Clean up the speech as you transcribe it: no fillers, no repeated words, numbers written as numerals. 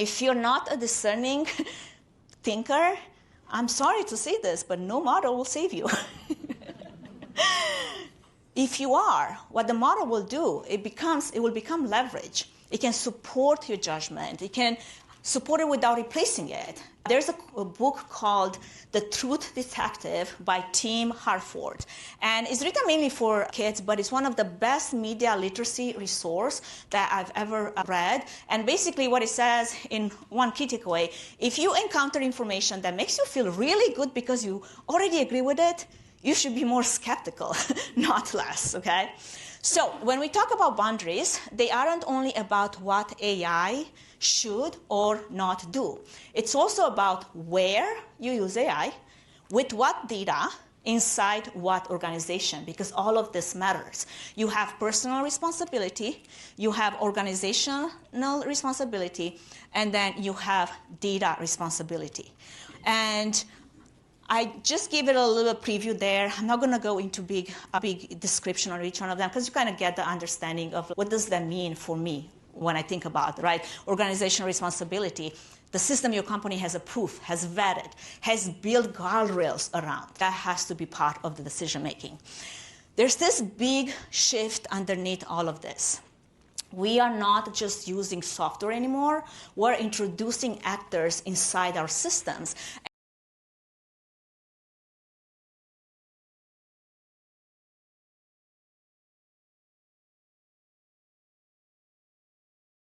If you're not a discerning thinker, I'm sorry to say this, but no model will save you. If you are, what the model will do, it will become leverage. It can support your judgment. It can support it without replacing it. There's a book called The Truth Detective by Tim Harford. And it's written mainly for kids, but it's one of the best media literacy resource that I've ever read. And basically what it says in one key takeaway, if you encounter information that makes you feel really good because you already agree with it, you should be more skeptical, not less, okay? So when we talk about boundaries, they aren't only about what AI should or not do. It's also about where you use AI, with what data, inside what organization, because all of this matters. You have personal responsibility, you have organizational responsibility, and then you have data responsibility. And I just gave it a little preview there. I'm not going to go into a big description on each one of them because you kind of get the understanding of what does that mean for me when I think about, right? Organizational responsibility. The system your company has approved, has vetted, has built guardrails around. That has to be part of the decision making. There's this big shift underneath all of this. We are not just using software anymore. We're introducing actors inside our systems.